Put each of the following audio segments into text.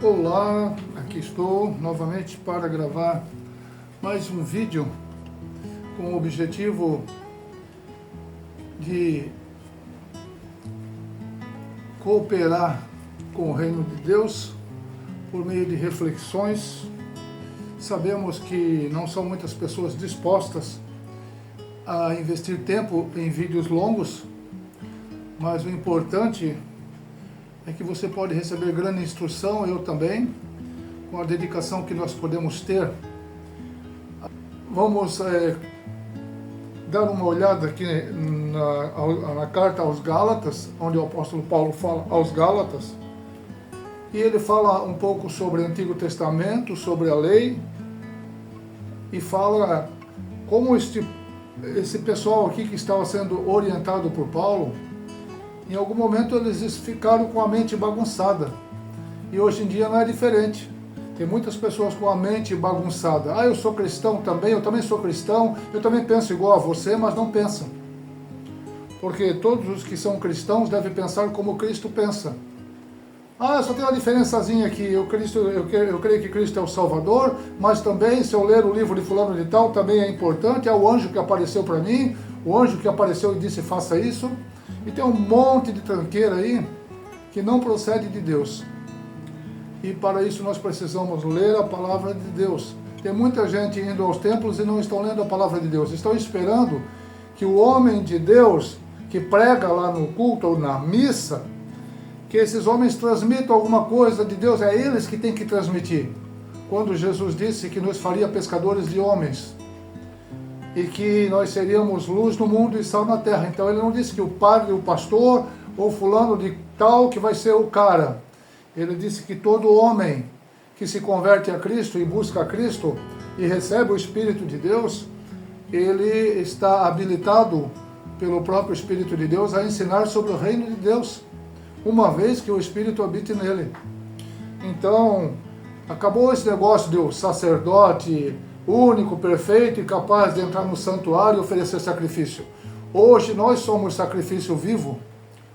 Olá, aqui estou novamente para gravar mais um vídeo com o objetivo de cooperar com o reino de Deus por meio de reflexões. Sabemos que não são muitas pessoas dispostas a investir tempo em vídeos longos, mas o importante é que você pode receber grande instrução, eu também, com a dedicação que nós podemos ter. Vamos dar uma olhada aqui na carta aos Gálatas, onde o apóstolo Paulo fala aos Gálatas, e ele fala um pouco sobre o Antigo Testamento, sobre a lei, e fala como esse pessoal aqui que estava sendo orientado por Paulo, em algum momento eles ficaram com a mente bagunçada. E hoje em dia não é diferente. Tem muitas pessoas com a mente bagunçada. Eu sou cristão também, eu também sou cristão, eu também penso igual a você, mas não pensam. Porque todos os que são cristãos devem pensar como Cristo pensa. Só tem uma diferençazinha aqui, eu creio que Cristo é o Salvador, mas também, se eu ler o livro de fulano de tal, também é importante, é o anjo que apareceu para mim, o anjo que apareceu e disse faça isso. E tem um monte de tranqueira aí que não procede de Deus. E para isso nós precisamos ler a palavra de Deus. Tem muita gente indo aos templos e não estão lendo a palavra de Deus. Estão esperando que o homem de Deus, que prega lá no culto ou na missa, que esses homens transmitam alguma coisa de Deus. É eles que têm que transmitir. Quando Jesus disse que nos faria pescadores de homens, e que nós seríamos luz no mundo e sal na terra. Então ele não disse que o padre, o pastor, ou fulano de tal que vai ser o cara. Ele disse que todo homem que se converte a Cristo e busca a Cristo e recebe o Espírito de Deus, ele está habilitado pelo próprio Espírito de Deus a ensinar sobre o reino de Deus, uma vez que o Espírito habite nele. Então, acabou esse negócio de o sacerdote único, perfeito e capaz de entrar no santuário e oferecer sacrifício. Hoje nós somos sacrifício vivo,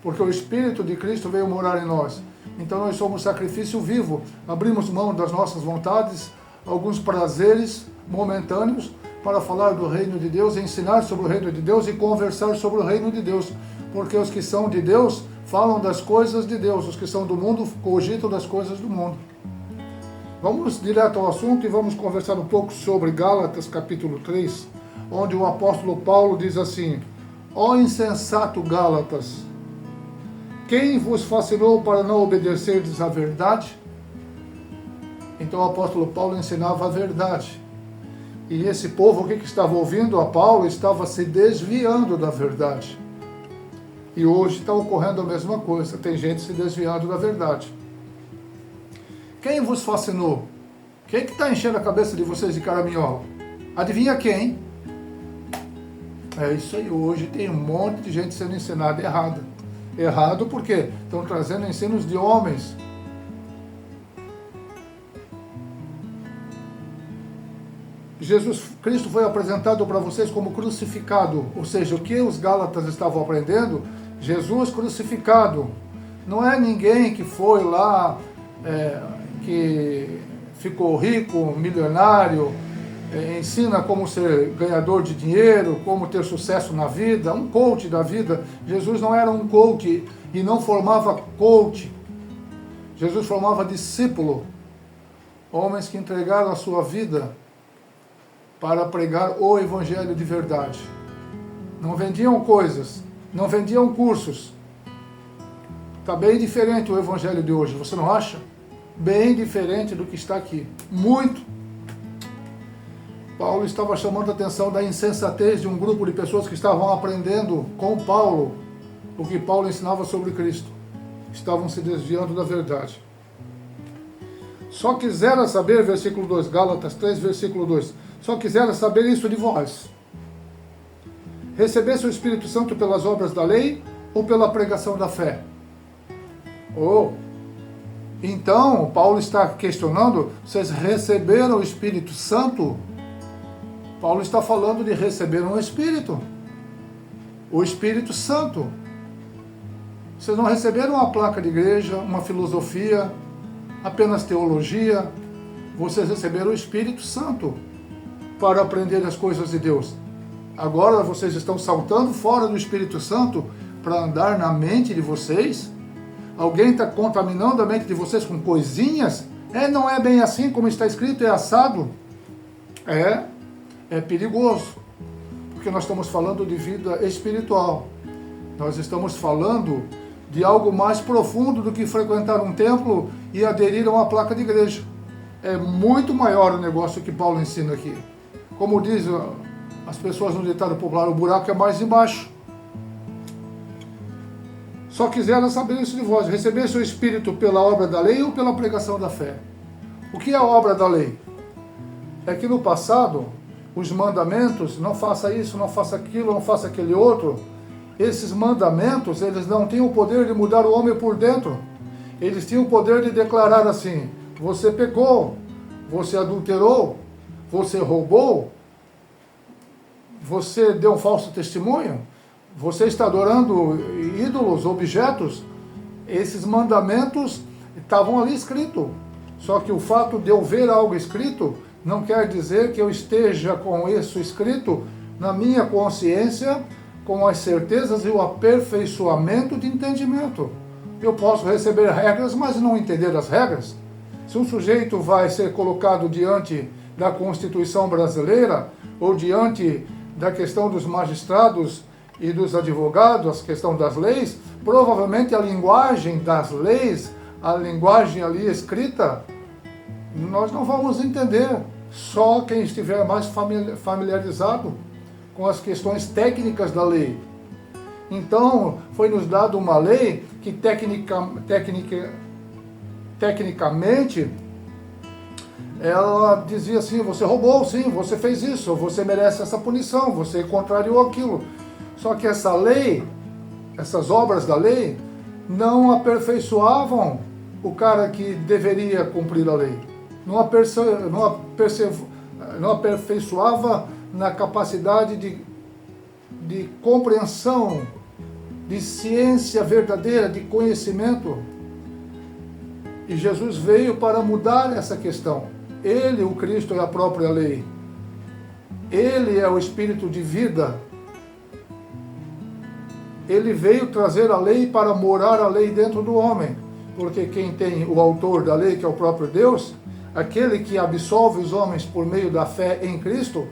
porque o Espírito de Cristo veio morar em nós. Então nós somos sacrifício vivo. Abrimos mão das nossas vontades, alguns prazeres momentâneos, para falar do reino de Deus, ensinar sobre o reino de Deus e conversar sobre o reino de Deus. Porque os que são de Deus falam das coisas de Deus, os que são do mundo cogitam das coisas do mundo. Vamos direto ao assunto e vamos conversar um pouco sobre Gálatas capítulo 3, onde o apóstolo Paulo diz assim: Ó insensato Gálatas, quem vos fascinou para não obedecerdes à verdade? Então o apóstolo Paulo ensinava a verdade. E esse povo que estava ouvindo a Paulo estava se desviando da verdade. E hoje está ocorrendo a mesma coisa, tem gente se desviando da verdade. Quem vos fascinou? Quem que está enchendo a cabeça de vocês de caraminhola? Adivinha quem? É isso aí, hoje tem um monte de gente sendo ensinada errado. Errado porque estão trazendo ensinos de homens. Jesus Cristo foi apresentado para vocês como crucificado, ou seja, o que os Gálatas estavam aprendendo? Jesus crucificado. Não é ninguém que foi lá, que ficou rico, milionário, ensina como ser ganhador de dinheiro, como ter sucesso na vida, um coach da vida. Jesus não era um coach e não formava coach. Jesus formava discípulo, homens que entregaram a sua vida para pregar o evangelho de verdade. Não vendiam coisas, não vendiam cursos. Está bem diferente o evangelho de hoje, você não acha? Bem diferente do que está aqui. Muito. Paulo estava chamando a atenção da insensatez de um grupo de pessoas que estavam aprendendo com Paulo o que Paulo ensinava sobre Cristo. Estavam se desviando da verdade. Só quisera saber, versículo 2, Gálatas 3, versículo 2, só quisera saber isso de vós. Recebesse o Espírito Santo pelas obras da lei ou pela pregação da fé? Então, Paulo está questionando, vocês receberam o Espírito Santo? Paulo está falando de receber um Espírito. O Espírito Santo. Vocês não receberam uma placa de igreja, uma filosofia, apenas teologia. Vocês receberam o Espírito Santo para aprender as coisas de Deus. Agora vocês estão saltando fora do Espírito Santo para andar na mente de vocês? Alguém está contaminando a mente de vocês com coisinhas? Não é bem assim como está escrito, é assado. É perigoso, porque nós estamos falando de vida espiritual. Nós estamos falando de algo mais profundo do que frequentar um templo e aderir a uma placa de igreja. É muito maior o negócio que Paulo ensina aqui. Como diz as pessoas no ditado popular, o buraco é mais embaixo. Só quiseram saber isso de vós, receber seu Espírito pela obra da lei ou pela pregação da fé. O que é a obra da lei? É que no passado, os mandamentos, não faça isso, não faça aquilo, não faça aquele outro, esses mandamentos, eles não tinham o poder de mudar o homem por dentro. Eles tinham o poder de declarar assim: você pecou, você adulterou, você roubou, você deu um falso testemunho, você está adorando ídolos, objetos. Esses mandamentos estavam ali escritos. Só que o fato de eu ver algo escrito não quer dizer que eu esteja com isso escrito na minha consciência, com as certezas e o aperfeiçoamento de entendimento. Eu posso receber regras, mas não entender as regras. Se um sujeito vai ser colocado diante da Constituição brasileira ou diante da questão dos magistrados e dos advogados, a questão das leis, provavelmente a linguagem das leis, a linguagem ali escrita, nós não vamos entender. Só quem estiver mais familiarizado com as questões técnicas da lei. Então, foi nos dado uma lei que tecnicamente ela dizia assim: você roubou, sim, você fez isso, você merece essa punição, você contrariou aquilo. Só que essa lei, essas obras da lei, não aperfeiçoavam o cara que deveria cumprir a lei. Não aperfeiçoava na capacidade de compreensão, de ciência verdadeira, de conhecimento. E Jesus veio para mudar essa questão. Ele, o Cristo, é a própria lei. Ele é o Espírito de vida. Ele veio trazer a lei para morar a lei dentro do homem. Porque quem tem o autor da lei, que é o próprio Deus, aquele que absolve os homens por meio da fé em Cristo,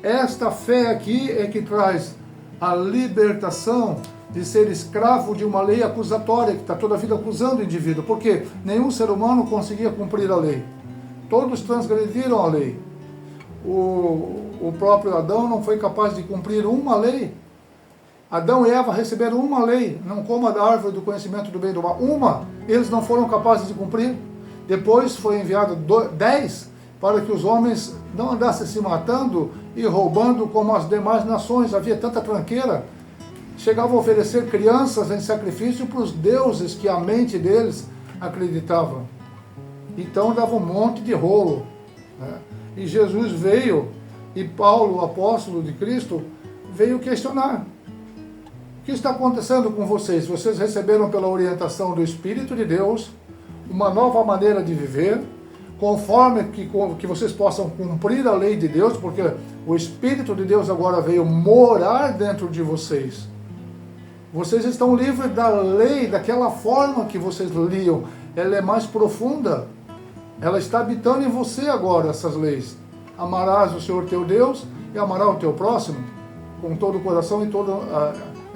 esta fé aqui é que traz a libertação de ser escravo de uma lei acusatória, que está toda a vida acusando o indivíduo, porque nenhum ser humano conseguia cumprir a lei. Todos transgrediram a lei. O próprio Adão não foi capaz de cumprir uma lei. Adão e Eva receberam uma lei: não coma da árvore do conhecimento do bem e do mal. Uma, eles não foram capazes de cumprir. Depois foi enviado 10 para que os homens não andassem se matando e roubando como as demais nações. Havia tanta tranqueira. Chegavam a oferecer crianças em sacrifício para os deuses que a mente deles acreditava. Então dava um monte de rolo, né? E Jesus veio, e Paulo, o apóstolo de Cristo, veio questionar: o que está acontecendo com vocês? Vocês receberam pela orientação do Espírito de Deus uma nova maneira de viver, conforme que vocês possam cumprir a lei de Deus, porque o Espírito de Deus agora veio morar dentro de vocês. Vocês estão livres da lei, daquela forma que vocês liam. Ela é mais profunda. Ela está habitando em você agora, essas leis. Amarás o Senhor teu Deus e amarás o teu próximo com todo o coração e todo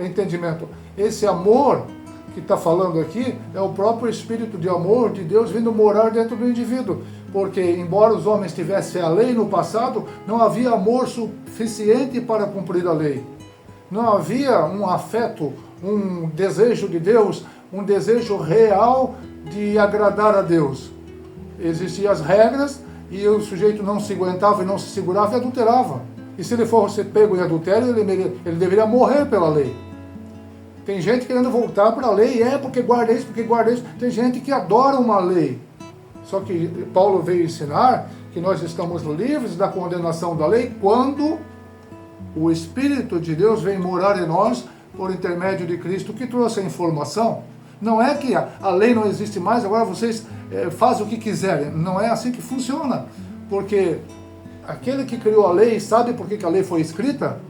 entendimento. Esse amor que está falando aqui é o próprio Espírito de amor de Deus vindo morar dentro do indivíduo. Porque, embora os homens tivessem a lei no passado, não havia amor suficiente para cumprir a lei. Não havia um afeto, um desejo de Deus, um desejo real de agradar a Deus. Existiam as regras e o sujeito não se aguentava e não se segurava e adulterava. E se ele fosse pego em adultério, ele deveria morrer pela lei. Tem gente querendo voltar para a lei, porque guarda isso, porque guarda isso. Tem gente que adora uma lei. Só que Paulo veio ensinar que nós estamos livres da condenação da lei quando o Espírito de Deus vem morar em nós por intermédio de Cristo, que trouxe a informação. Não é que a lei não existe mais, agora vocês fazem o que quiserem. Não é assim que funciona. Porque aquele que criou a lei, sabe por que a lei foi escrita?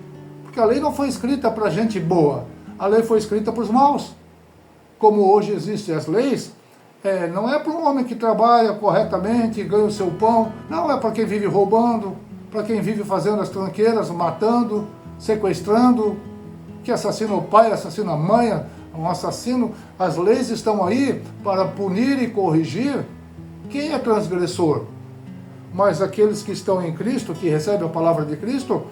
Porque a lei não foi escrita para gente boa. A lei foi escrita para os maus. Como hoje existem as leis, não é para um homem que trabalha corretamente, ganha o seu pão. Não, é para quem vive roubando, para quem vive fazendo as tranqueiras, matando, sequestrando, que assassina o pai, assassina a mãe, um assassino. As leis estão aí para punir e corrigir quem é transgressor. Mas aqueles que estão em Cristo, que recebem a palavra de Cristo,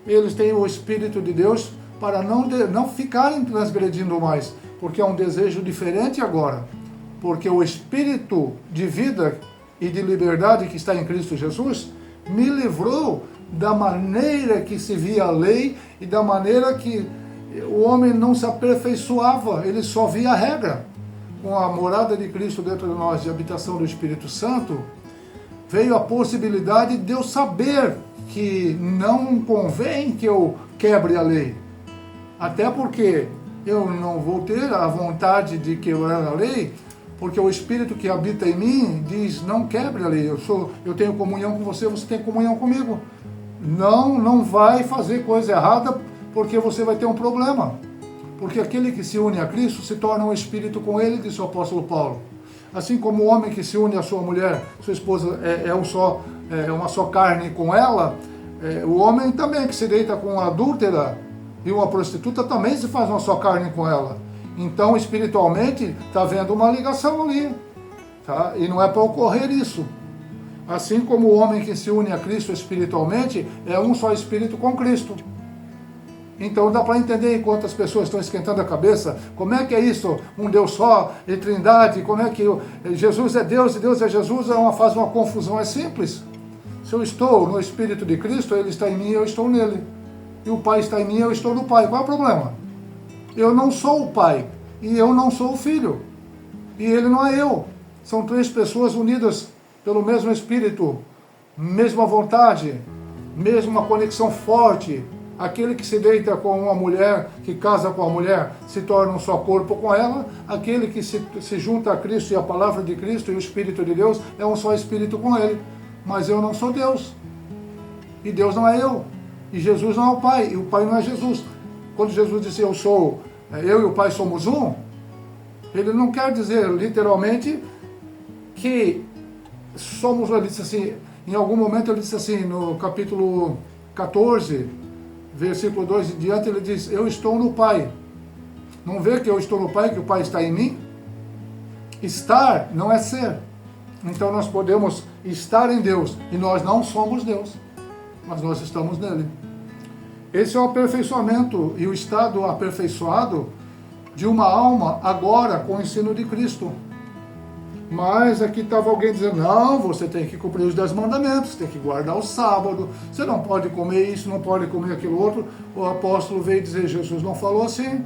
eles têm o Espírito de Deus para não ficarem transgredindo mais, porque é um desejo diferente agora. Porque o Espírito de vida e de liberdade que está em Cristo Jesus me livrou da maneira que se via a lei e da maneira que o homem não se aperfeiçoava, ele só via a regra. Com a morada de Cristo dentro de nós, de habitação do Espírito Santo, veio a possibilidade de eu saber que não convém que eu quebre a lei. Até porque eu não vou ter a vontade de quebrar a lei, porque o Espírito que habita em mim diz, não quebre a lei, eu tenho comunhão com você, você tem comunhão comigo. Não vai fazer coisa errada, porque você vai ter um problema. Porque aquele que se une a Cristo se torna um espírito com ele, disse o apóstolo Paulo. Assim como o homem que se une à sua mulher, sua esposa é uma só carne com ela, o homem também que se deita com uma adúltera e uma prostituta também se faz uma só carne com ela. Então, espiritualmente, está havendo uma ligação ali. Tá? E não é para ocorrer isso. Assim como o homem que se une a Cristo espiritualmente, é um só espírito com Cristo. Então dá para entender enquanto as pessoas estão esquentando a cabeça, como é que é isso, um Deus só, e trindade, como é que Jesus é Deus e Deus é Jesus, faz uma confusão, é simples. Se eu estou no Espírito de Cristo, Ele está em mim, eu estou nele. E o Pai está em mim, eu estou no Pai. Qual é o problema? Eu não sou o Pai, e eu não sou o Filho, e Ele não é eu. São três pessoas unidas pelo mesmo Espírito, mesma vontade, mesma conexão forte. Aquele que se deita com uma mulher, que casa com a mulher, se torna um só corpo com ela. Aquele que se junta a Cristo e a palavra de Cristo e o Espírito de Deus, é um só Espírito com ele. Mas eu não sou Deus. E Deus não é eu. E Jesus não é o Pai. E o Pai não é Jesus. Quando Jesus disse eu e o Pai somos um, ele não quer dizer literalmente que somos, ele disse assim, em algum momento ele disse assim, no capítulo 14, versículo 2 em diante, ele diz, eu estou no Pai. Não vê que eu estou no Pai, que o Pai está em mim? Estar não é ser. Então nós podemos estar em Deus, e nós não somos Deus, mas nós estamos nele. Esse é o aperfeiçoamento e o estado aperfeiçoado de uma alma agora com o ensino de Cristo. Mas aqui estava alguém dizendo, não, você tem que cumprir os 10 mandamentos, tem que guardar o sábado, você não pode comer isso, não pode comer aquilo outro. O apóstolo veio dizer, Jesus não falou assim.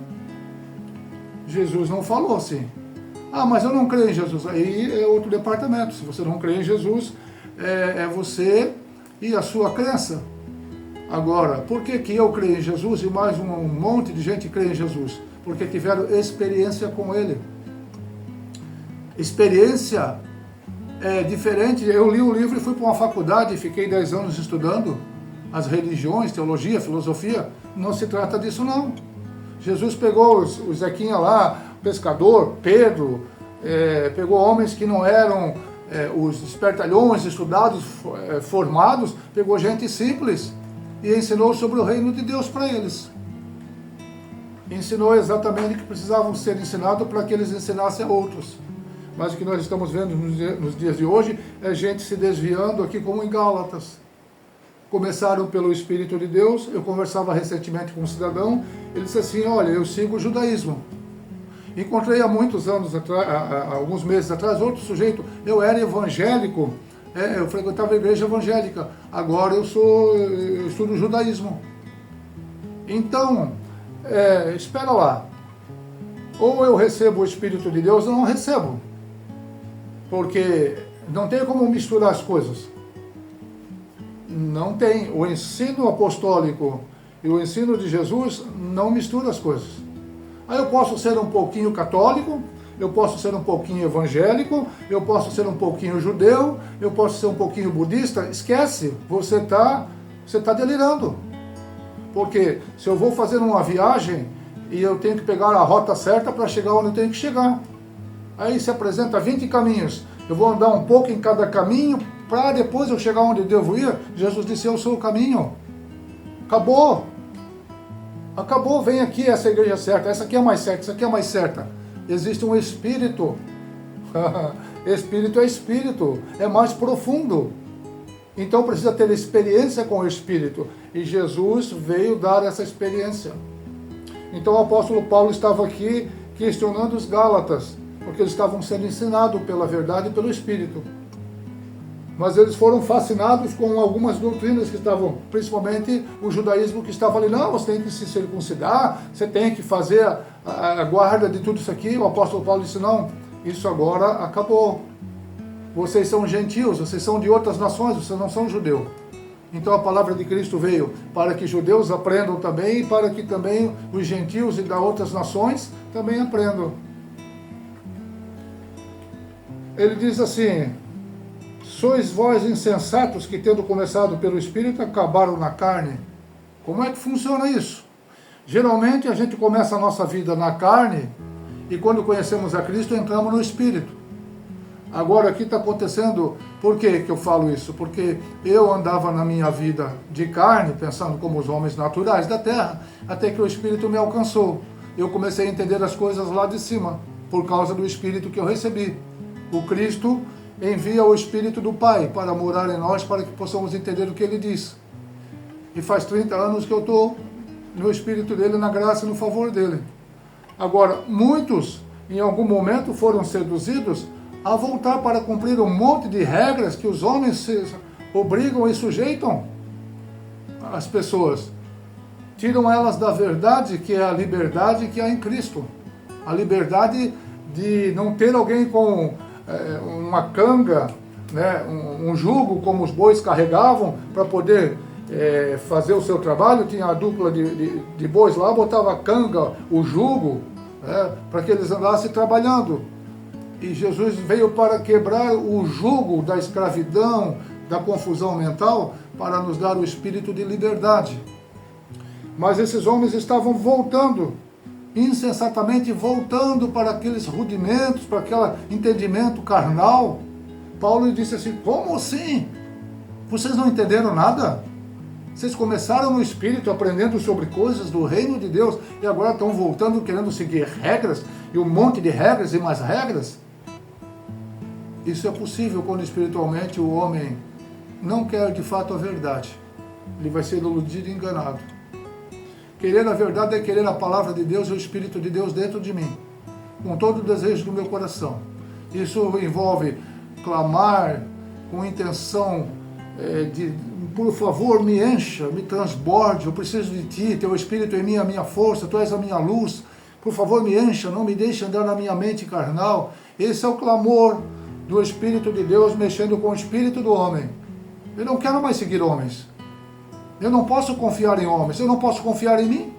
Jesus não falou assim. Ah, mas eu não creio em Jesus. Aí é outro departamento. Se você não crê em Jesus, é você e a sua crença. Agora, por que eu creio em Jesus e mais um monte de gente crê em Jesus? Porque tiveram experiência com Ele. Experiência é diferente. Eu li um livro e fui para uma faculdade e fiquei 10 anos estudando as religiões, teologia, filosofia. Não se trata disso, não. Jesus pegou o Zequinha lá, pescador, Pedro, pegou homens que não eram os espertalhões, estudados, formados, pegou gente simples e ensinou sobre o reino de Deus para eles. Ensinou exatamente o que precisavam ser ensinados para que eles ensinassem a outros. Mas o que nós estamos vendo nos dias de hoje é gente se desviando aqui como em Gálatas. Começaram pelo Espírito de Deus. Eu conversava recentemente com um cidadão, ele disse assim, olha, eu sigo o judaísmo. Encontrei há muitos anos atrás, há alguns meses atrás, outro sujeito, eu era evangélico, eu frequentava a igreja evangélica, agora eu estudo judaísmo. Então, espera lá, ou eu recebo o Espírito de Deus ou não recebo, porque não tem como misturar as coisas. Não tem. O ensino apostólico e o ensino de Jesus não mistura as coisas. Aí eu posso ser um pouquinho católico, eu posso ser um pouquinho evangélico, eu posso ser um pouquinho judeu, eu posso ser um pouquinho budista. Esquece, você tá delirando. Porque se eu vou fazer uma viagem e eu tenho que pegar a rota certa para chegar onde eu tenho que chegar. Aí se apresenta 20 caminhos. Eu vou andar um pouco em cada caminho para depois eu chegar onde eu devo ir. Jesus disse, eu sou o caminho. Acabou. Acabou, vem aqui essa igreja certa. Essa aqui é mais certa, essa aqui é mais certa. Existe um espírito. Espírito é espírito. É mais profundo. Então precisa ter experiência com o Espírito. E Jesus veio dar essa experiência. Então o apóstolo Paulo estava aqui questionando os Gálatas, porque eles estavam sendo ensinados pela verdade e pelo Espírito. Mas eles foram fascinados com algumas doutrinas que estavam, principalmente o judaísmo que estava ali. Não, você tem que se circuncidar, você tem que fazer a guarda de tudo isso aqui. O apóstolo Paulo disse, não, isso agora acabou. Vocês são gentios, vocês são de outras nações, vocês não são judeu. Então a palavra de Cristo veio para que judeus aprendam também e para que também os gentios e das outras nações também aprendam. Ele diz assim, sois vós insensatos que tendo começado pelo Espírito acabaram na carne. Como é que funciona isso? Geralmente a gente começa a nossa vida na carne e quando conhecemos a Cristo entramos no Espírito. Agora aqui está acontecendo, por que eu falo isso? Porque eu andava na minha vida de carne, pensando como os homens naturais da terra, até que o Espírito me alcançou. Eu comecei a entender as coisas lá de cima, por causa do Espírito que eu recebi. O Cristo envia o Espírito do Pai para morar em nós, para que possamos entender o que Ele diz. E faz 30 anos que eu estou no Espírito dEle, na graça e no favor dEle. Agora, muitos, em algum momento, foram seduzidos a voltar para cumprir um monte de regras que os homens se obrigam e sujeitam as pessoas. Tiram elas da verdade, que é a liberdade que há em Cristo. A liberdade de não ter alguém com uma canga, né, um jugo, como os bois carregavam, para poder fazer o seu trabalho. Tinha a dupla de bois lá, botava a canga, o jugo, para que eles andassem trabalhando. E Jesus veio para quebrar o jugo da escravidão, da confusão mental, para nos dar o espírito de liberdade. Mas esses homens estavam voltando, insensatamente voltando para aqueles rudimentos, para aquele entendimento carnal. Paulo disse assim, como assim? Vocês não entenderam nada? Vocês começaram no Espírito, aprendendo sobre coisas do reino de Deus, e agora estão voltando, querendo seguir regras, e um monte de regras e mais regras? Isso é possível quando espiritualmente o homem não quer de fato a verdade. Ele vai ser iludido e enganado. Querer a verdade é querer a palavra de Deus e o Espírito de Deus dentro de mim, com todo o desejo do meu coração. Isso envolve clamar com intenção de, por favor, me encha, me transborde, eu preciso de Ti, Teu Espírito em mim é a minha força, Tu és a minha luz, por favor me encha, não me deixe andar na minha mente carnal. Esse é o clamor do Espírito de Deus mexendo com o Espírito do homem. Eu não quero mais seguir homens. Eu não posso confiar em homens. Eu não posso confiar em mim.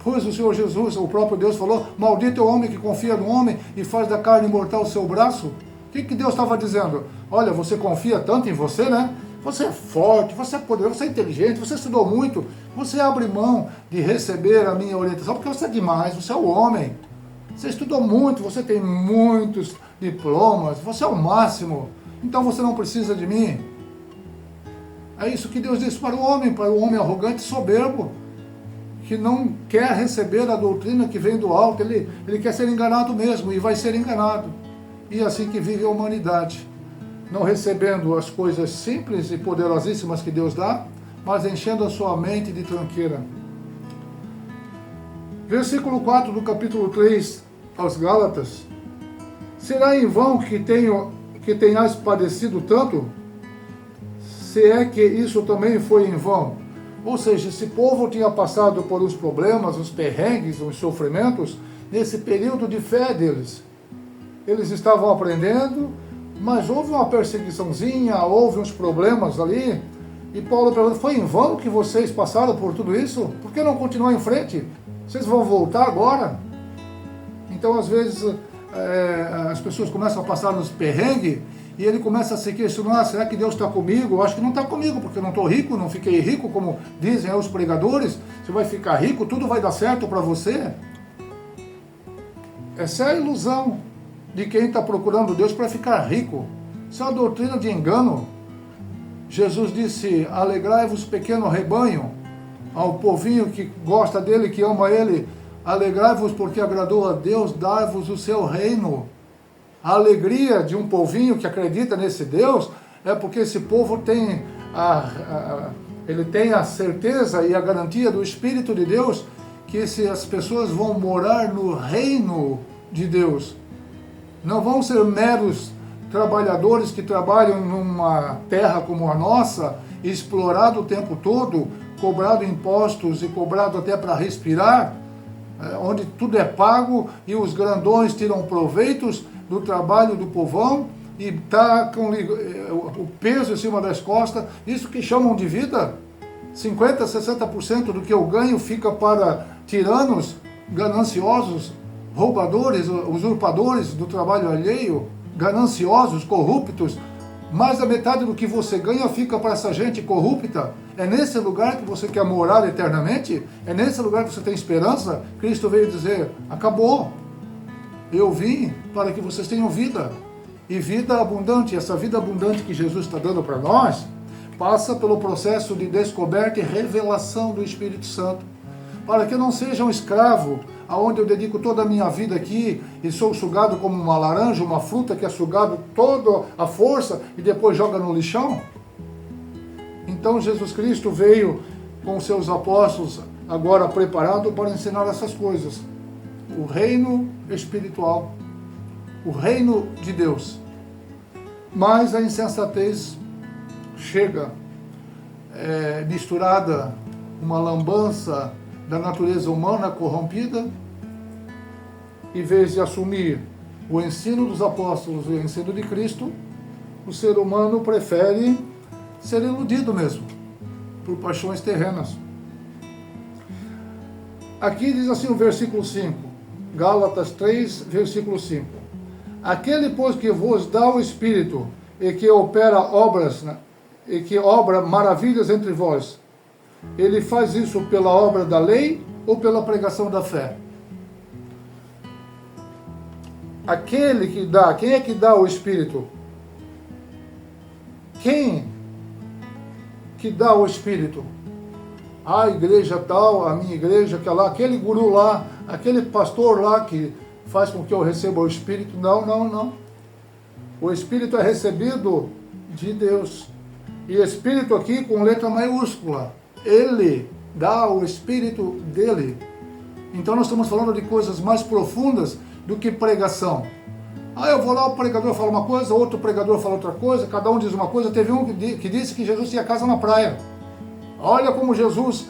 Pois o Senhor Jesus, o próprio Deus falou, maldito é o homem que confia no homem e faz da carne mortal o seu braço. O que Deus estava dizendo? Olha, você confia tanto em você, né? Você é forte, você é poderoso, você é inteligente, você estudou muito. Você abre mão de receber a minha orientação, porque você é demais, você é o homem. Você estudou muito, você tem muitos diplomas, você é o máximo, então você não precisa de mim. É isso que Deus disse para o homem arrogante e soberbo, que não quer receber a doutrina que vem do alto, ele quer ser enganado mesmo, e vai ser enganado. E é assim que vive a humanidade, não recebendo as coisas simples e poderosíssimas que Deus dá, mas enchendo a sua mente de tranqueira. Versículo 4 do capítulo 3 aos Gálatas. Será em vão que tenhas padecido tanto? Se é que isso também foi em vão. Ou seja, esse povo tinha passado por uns problemas, uns perrengues, uns sofrimentos, nesse período de fé deles. Eles estavam aprendendo, mas houve uma perseguiçãozinha, houve uns problemas ali, e Paulo pergunta, foi em vão que vocês passaram por tudo isso? Por que não continuar em frente? Vocês vão voltar agora? Então, às vezes, as pessoas começam a passar nos perrengues e ele começa a se questionar, será que Deus está comigo? Eu acho que não está comigo, porque eu não estou rico, não fiquei rico, como dizem os pregadores. Você vai ficar rico, tudo vai dar certo para você. Essa é a ilusão de quem está procurando Deus para ficar rico. Isso é uma doutrina de engano. Jesus disse, alegrai-vos pequeno rebanho, ao povinho que gosta dele, que ama ele, alegrai-vos porque agradou a Deus, dai-vos o seu reino. A alegria de um povinho que acredita nesse Deus é porque esse povo tem ele tem a certeza e a garantia do Espírito de Deus que as pessoas vão morar no reino de Deus. Não vão ser meros trabalhadores que trabalham numa terra como a nossa, explorado o tempo todo, cobrado impostos e cobrado até para respirar, onde tudo é pago e os grandões tiram proveitos do trabalho do povão e tá com o peso em cima das costas. Isso que chamam de vida. 50%, 60% do que eu ganho fica para tiranos, gananciosos, roubadores, usurpadores do trabalho alheio, gananciosos, corruptos. Mais da metade do que você ganha fica para essa gente corrupta. É nesse lugar que você quer morar eternamente? É nesse lugar que você tem esperança? Cristo veio dizer, acabou. Eu vim para que vocês tenham vida. E vida abundante. Essa vida abundante que Jesus está dando para nós, passa pelo processo de descoberta e revelação do Espírito Santo. Para que eu não seja um escravo, aonde eu dedico toda a minha vida aqui e sou sugado como uma laranja, uma fruta que é sugado toda a força e depois joga no lixão. Então Jesus Cristo veio com seus apóstolos agora preparado para ensinar essas coisas. O reino espiritual, o reino de Deus. Mas a insensatez chega misturada, uma lambança da natureza humana corrompida, em vez de assumir o ensino dos apóstolos e o ensino de Cristo, o ser humano prefere ser iludido mesmo, por paixões terrenas. Aqui diz assim o versículo 5, Gálatas 3, versículo 5. Aquele, pois, que vos dá o Espírito e que opera obras, e que obra maravilhas entre vós, ele faz isso pela obra da lei ou pela pregação da fé? Aquele que dá, quem é que dá o Espírito? Quem que dá o Espírito? A igreja tal, a minha igreja, aquele guru lá, aquele pastor lá que faz com que eu receba o Espírito. Não. O Espírito é recebido de Deus. E Espírito aqui com letra maiúscula. Ele dá o Espírito dele. Então nós estamos falando de coisas mais profundas do que pregação. Eu vou lá, o pregador fala uma coisa, outro pregador fala outra coisa, cada um diz uma coisa. Teve um que disse que Jesus tinha casa na praia. Olha como Jesus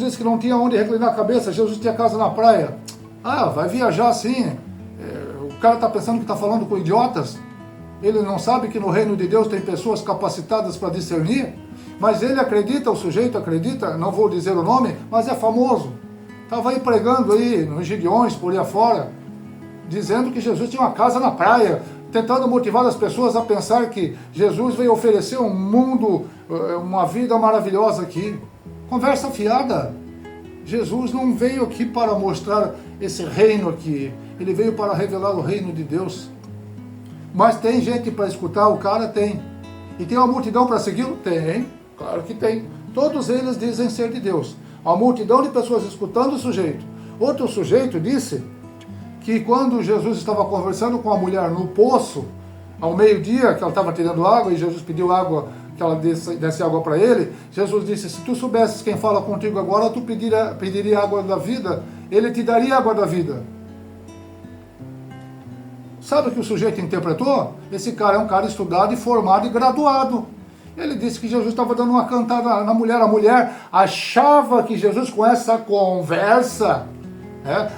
disse que não tinha onde reclinar a cabeça, Jesus tinha casa na praia. Vai viajar assim. O cara está pensando que está falando com idiotas. Ele não sabe que no reino de Deus tem pessoas capacitadas para discernir. Mas ele acredita, o sujeito acredita, não vou dizer o nome, mas é famoso. Estava aí pregando aí nos Gideões, por aí afora, dizendo que Jesus tinha uma casa na praia, tentando motivar as pessoas a pensar que Jesus veio oferecer um mundo, uma vida maravilhosa aqui. Conversa fiada. Jesus não veio aqui para mostrar esse reino aqui. Ele veio para revelar o reino de Deus. Mas tem gente para escutar o cara? Tem. E tem uma multidão para segui-lo? Tem. Claro que tem. Todos eles dizem ser de Deus. Uma multidão de pessoas escutando o sujeito. Outro sujeito disse que quando Jesus estava conversando com a mulher no poço, ao meio-dia, que ela estava tirando água, e Jesus pediu água, que ela desse água para ele, Jesus disse, se tu soubesses quem fala contigo agora, tu pediria água da vida, ele te daria água da vida. Sabe o que o sujeito interpretou? Esse cara é um cara estudado e formado e graduado. Ele disse que Jesus estava dando uma cantada na mulher. A mulher achava que Jesus, com essa conversa,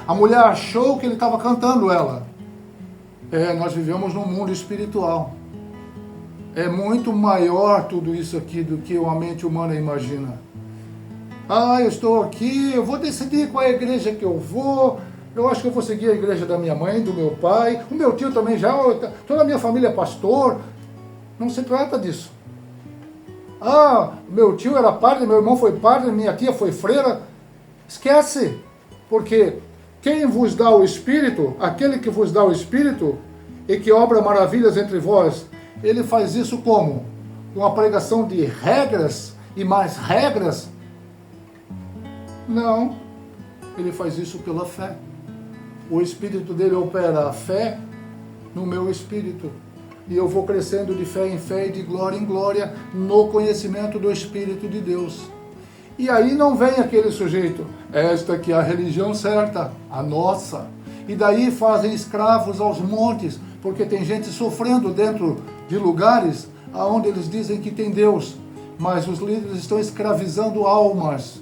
a mulher achou que ele estava cantando ela. Nós vivemos num mundo espiritual. É muito maior tudo isso aqui do que a mente humana imagina. Eu estou aqui, eu vou decidir qual é a igreja que eu vou, eu acho que eu vou seguir a igreja da minha mãe, do meu pai, o meu tio também já, toda a minha família é pastor. Não se trata disso. Ah, meu tio era padre, meu irmão foi padre, minha tia foi freira. Esquece, porque quem vos dá o Espírito, aquele que vos dá o Espírito e que obra maravilhas entre vós, ele faz isso como? Com a pregação de regras e mais regras? Não, ele faz isso pela fé. O Espírito dele opera a fé no meu espírito. E eu vou crescendo de fé em fé e de glória em glória no conhecimento do Espírito de Deus. E aí não vem aquele sujeito, esta aqui é a religião certa, a nossa. E daí fazem escravos aos montes, porque tem gente sofrendo dentro de lugares onde eles dizem que tem Deus. Mas os líderes estão escravizando almas.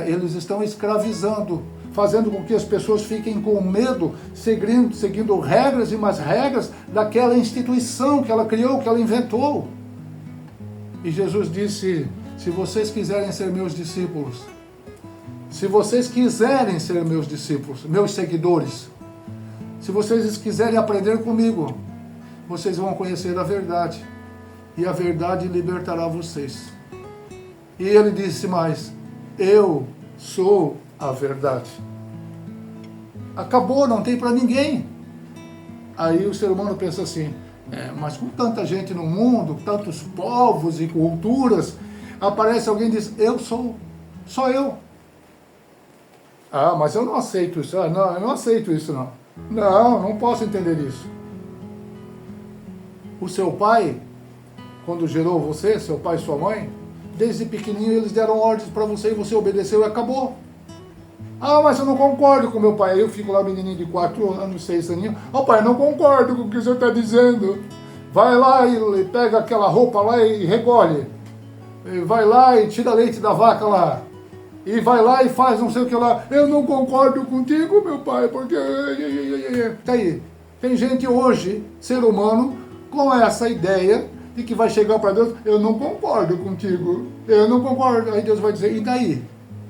Eles estão escravizando, fazendo com que as pessoas fiquem com medo, seguindo regras e mais regras daquela instituição que ela criou, que ela inventou. E Jesus disse, se vocês quiserem ser meus discípulos, se vocês quiserem ser meus discípulos, meus seguidores, se vocês quiserem aprender comigo, vocês vão conhecer a verdade, e a verdade libertará vocês. E ele disse mais, eu sou a verdade. Acabou, não tem para ninguém. Aí o ser humano pensa assim, mas com tanta gente no mundo, tantos povos e culturas, aparece alguém e diz, eu sou, só eu. Ah, mas eu não aceito isso. Ah, não, eu não aceito isso não. Não posso entender isso. O seu pai, quando gerou você, seu pai e sua mãe, desde pequenininho eles deram ordens para você e você obedeceu e acabou. Ah, mas eu não concordo com meu pai. Aí eu fico lá, menininho de 4 anos, 6 aninhos. Ó, pai, não concordo com o que o senhor está dizendo. Vai lá e pega aquela roupa lá e recolhe. E vai lá e tira leite da vaca lá. E vai lá e faz não sei o que lá. Eu não concordo contigo, meu pai, porque... Tá aí. Tem gente hoje, ser humano, com essa ideia de que vai chegar para Deus, eu não concordo contigo. Eu não concordo. Aí Deus vai dizer, e daí?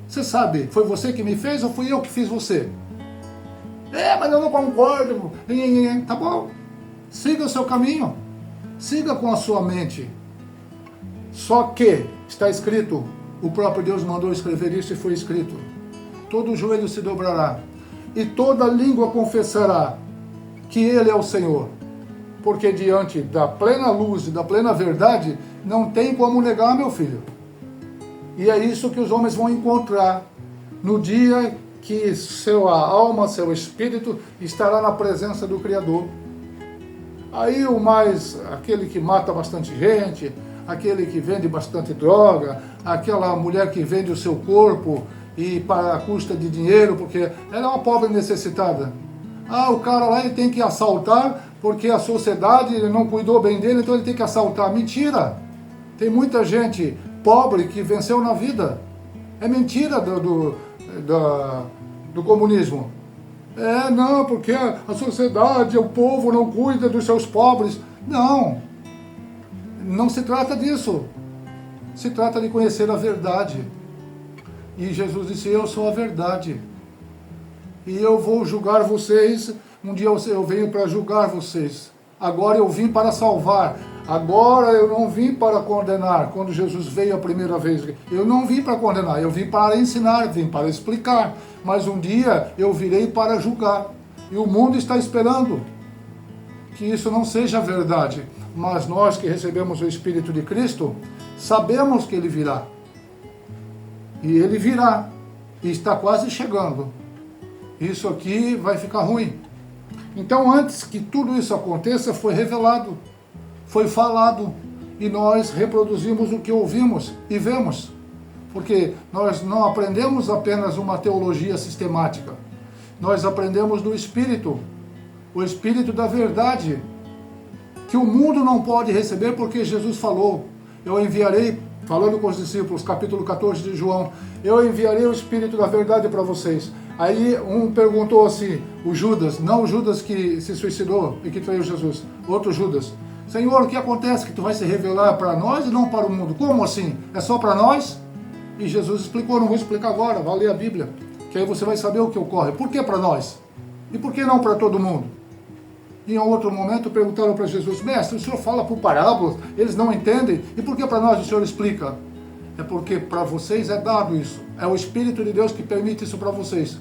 Você sabe, foi você que me fez ou fui eu que fiz você? Mas eu não concordo. Tá bom. Siga o seu caminho. Siga com a sua mente. Só que está escrito, o próprio Deus mandou escrever isso e foi escrito. Todo joelho se dobrará e toda língua confessará que Ele é o Senhor. Porque diante da plena luz e da plena verdade, não tem como negar, meu filho. E é isso que os homens vão encontrar no dia que sua alma, seu espírito estará na presença do Criador. Aí aquele que mata bastante gente, aquele que vende bastante droga, aquela mulher que vende o seu corpo e para a custa de dinheiro, porque ela é uma pobre necessitada. O cara lá ele tem que assaltar porque a sociedade não cuidou bem dele, então ele tem que assaltar. Mentira! Tem muita gente pobre que venceu na vida. É mentira do comunismo. Não, porque a sociedade, o povo não cuida dos seus pobres. Não se trata disso. Se trata de conhecer a verdade. E Jesus disse, eu sou a verdade. E eu vou julgar vocês. Um dia eu venho para julgar vocês. Agora eu vim para salvar. Agora eu não vim para condenar. Quando Jesus veio a primeira vez, eu não vim para condenar, eu vim para ensinar, vim para explicar. Mas um dia eu virei para julgar. E o mundo está esperando que isso não seja verdade. Mas nós que recebemos o Espírito de Cristo, sabemos que Ele virá. E Ele virá. E está quase chegando. Isso aqui vai ficar ruim. Então, antes que tudo isso aconteça, foi revelado. Foi falado, e nós reproduzimos o que ouvimos e vemos, porque nós não aprendemos apenas uma teologia sistemática, nós aprendemos do Espírito, o Espírito da verdade, que o mundo não pode receber, porque Jesus falou, eu enviarei, falando com os discípulos, capítulo 14 de João, eu enviarei o Espírito da verdade para vocês. Aí um perguntou assim, o Judas, não o Judas que se suicidou e que traiu Jesus, outro Judas, Senhor, o que acontece? Que tu vai se revelar para nós e não para o mundo. Como assim? É só para nós? E Jesus explicou, não vou explicar agora, vai ler a Bíblia. que aí você vai saber o que ocorre. Por que para nós? E por que não para todo mundo? Em outro momento perguntaram para Jesus, mestre, o senhor fala por parábolas, eles não entendem, e por que para nós o senhor explica? É porque para vocês é dado isso, é o Espírito de Deus que permite isso para vocês.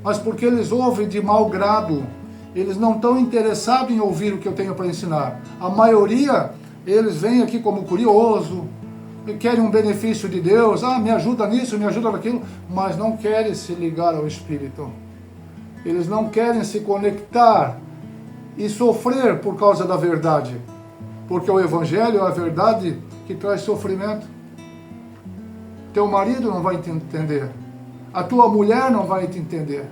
Mas porque eles ouvem de mau grado, eles não estão interessados em ouvir o que eu tenho para ensinar. A maioria, eles vêm aqui como curioso, querem um benefício de Deus, me ajuda nisso, me ajuda naquilo, mas não querem se ligar ao Espírito. Eles não querem se conectar e sofrer por causa da verdade, porque o Evangelho é a verdade que traz sofrimento. Teu marido não vai te entender, a tua mulher não vai te entender,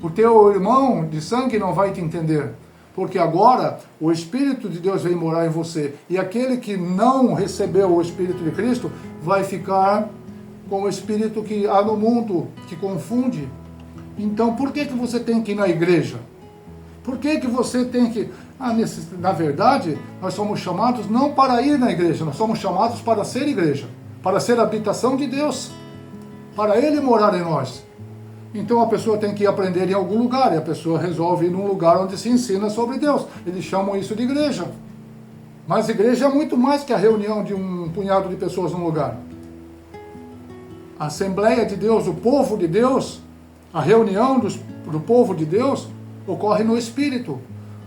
o teu irmão de sangue não vai te entender, porque agora o Espírito de Deus vem morar em você, e aquele que não recebeu o Espírito de Cristo vai ficar com o Espírito que há no mundo, que confunde. Então por que você tem que ir na igreja? Por que você tem que... na verdade, nós somos chamados não para ir na igreja, nós somos chamados para ser igreja, para ser a habitação de Deus, para Ele morar em nós. Então a pessoa tem que aprender em algum lugar, e a pessoa resolve ir num lugar onde se ensina sobre Deus. Eles chamam isso de igreja. Mas igreja é muito mais que a reunião de um punhado de pessoas num lugar. A Assembleia de Deus, o povo de Deus, a reunião do povo de Deus ocorre no Espírito.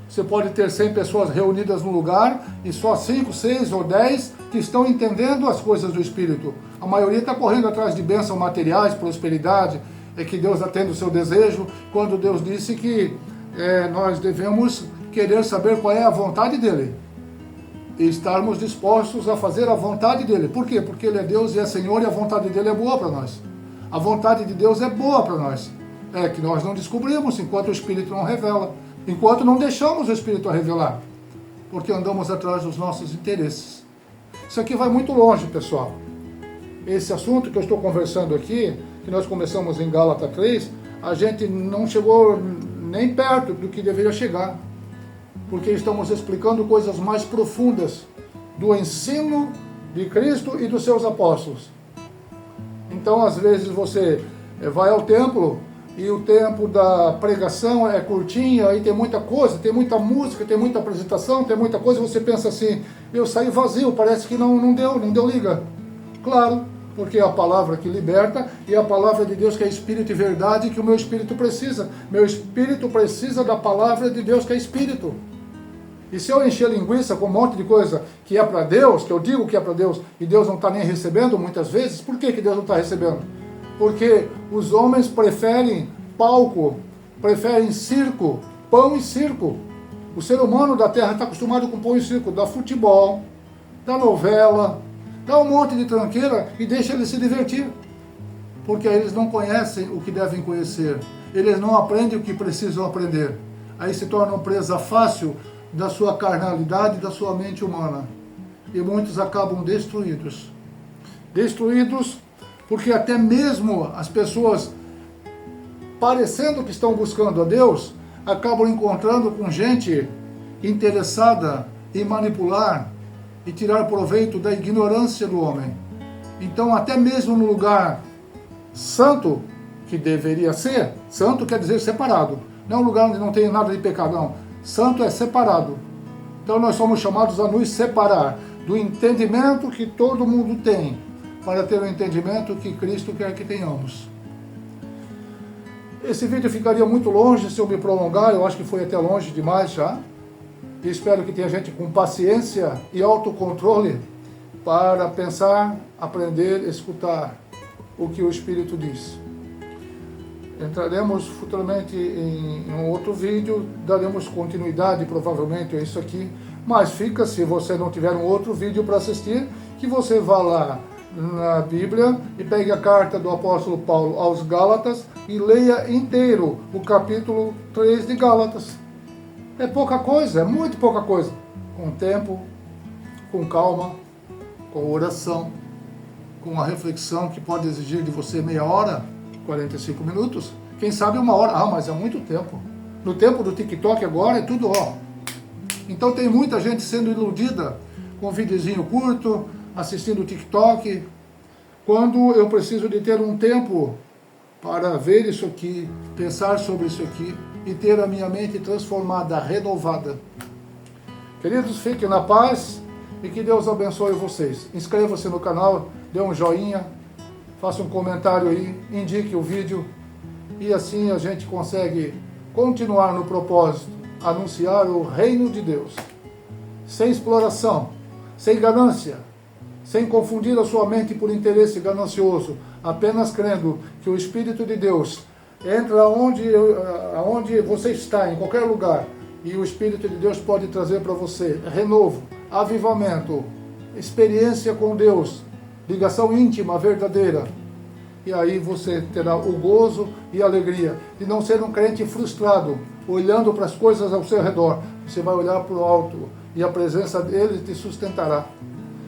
Você pode ter 100 pessoas reunidas num lugar e só 5, 6 ou 10 que estão entendendo as coisas do Espírito. A maioria está correndo atrás de bênçãos materiais, prosperidade, é que Deus atende o seu desejo, quando Deus disse que nós devemos querer saber qual é a vontade dEle e estarmos dispostos a fazer a vontade dEle. Por quê? Porque Ele é Deus e é Senhor e a vontade dEle é boa para nós. A vontade de Deus é boa para nós. É que nós não descobrimos enquanto o Espírito não revela, enquanto não deixamos o Espírito a revelar, porque andamos atrás dos nossos interesses. Isso aqui vai muito longe, pessoal. Esse assunto que eu estou conversando aqui, que nós começamos em Gálatas 3, a gente não chegou nem perto do que deveria chegar, porque estamos explicando coisas mais profundas do ensino de Cristo e dos seus apóstolos. Então, às vezes, você vai ao templo e o tempo da pregação é curtinho, aí tem muita coisa, tem muita música, tem muita apresentação, tem muita coisa, você pensa assim, eu saí vazio, parece que não deu liga. Claro, porque é a palavra que liberta e é a palavra de Deus que é Espírito e verdade que o meu Espírito precisa. Meu Espírito precisa da palavra de Deus que é Espírito. E se eu encher linguiça com um monte de coisa que é para Deus, que eu digo que é para Deus, e Deus não está nem recebendo muitas vezes, por que Deus não está recebendo? Porque os homens preferem palco, preferem circo, pão e circo. O ser humano da terra está acostumado com pão e circo, da futebol, da novela, dá um monte de tranqueira e deixa eles se divertir. Porque aí eles não conhecem o que devem conhecer, eles não aprendem o que precisam aprender. Aí se tornam presa fácil da sua carnalidade, da sua mente humana. E muitos acabam destruídos. Destruídos porque até mesmo as pessoas, parecendo que estão buscando a Deus, acabam encontrando com gente interessada em manipular e tirar proveito da ignorância do homem. Então, até mesmo no lugar santo, que deveria ser, santo quer dizer separado, não é um lugar onde não tem nada de pecado, não. Santo é separado. Então nós somos chamados a nos separar do entendimento que todo mundo tem, para ter o entendimento que Cristo quer que tenhamos. Esse vídeo ficaria muito longe se eu me prolongar, eu acho que foi até longe demais já. E espero que tenha gente com paciência e autocontrole para pensar, aprender, escutar o que o Espírito diz. Entraremos futuramente em um outro vídeo, daremos continuidade provavelmente a isso aqui, mas fica, se você não tiver um outro vídeo para assistir, que você vá lá na Bíblia e pegue a carta do apóstolo Paulo aos Gálatas e leia inteiro o capítulo 3 de Gálatas. É pouca coisa, é muito pouca coisa. Com tempo, com calma, com oração, com uma reflexão que pode exigir de você meia hora, 45 minutos, quem sabe uma hora. Mas é muito tempo. No tempo do TikTok agora é tudo Então tem muita gente sendo iludida com um videozinho curto, assistindo o TikTok, quando eu preciso de ter um tempo para ver isso aqui, pensar sobre isso aqui e ter a minha mente transformada, renovada. Queridos, fiquem na paz e que Deus abençoe vocês. Inscreva-se no canal, dê um joinha, faça um comentário aí, indique o vídeo e assim a gente consegue continuar no propósito, anunciar o reino de Deus, sem exploração, sem ganância, sem confundir a sua mente por interesse ganancioso, apenas crendo que o Espírito de Deus entra onde você está, em qualquer lugar, e o Espírito de Deus pode trazer para você renovo, avivamento, experiência com Deus, ligação íntima, verdadeira. E aí você terá o gozo e a alegria de não ser um crente frustrado, olhando para as coisas ao seu redor. Você vai olhar para o alto e a presença dele te sustentará.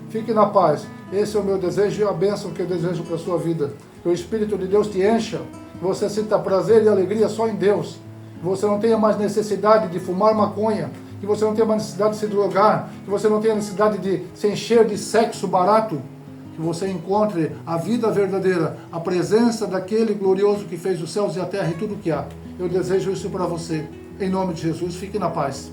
Fique na paz. Esse é o meu desejo e a bênção que eu desejo para a sua vida. Que o Espírito de Deus te encha, que você sinta prazer e alegria só em Deus. Que você não tenha mais necessidade de fumar maconha, que você não tenha mais necessidade de se drogar, que você não tenha necessidade de se encher de sexo barato, que você encontre a vida verdadeira, a presença daquele glorioso que fez os céus e a terra e tudo o que há. Eu desejo isso para você. Em nome de Jesus, fique na paz.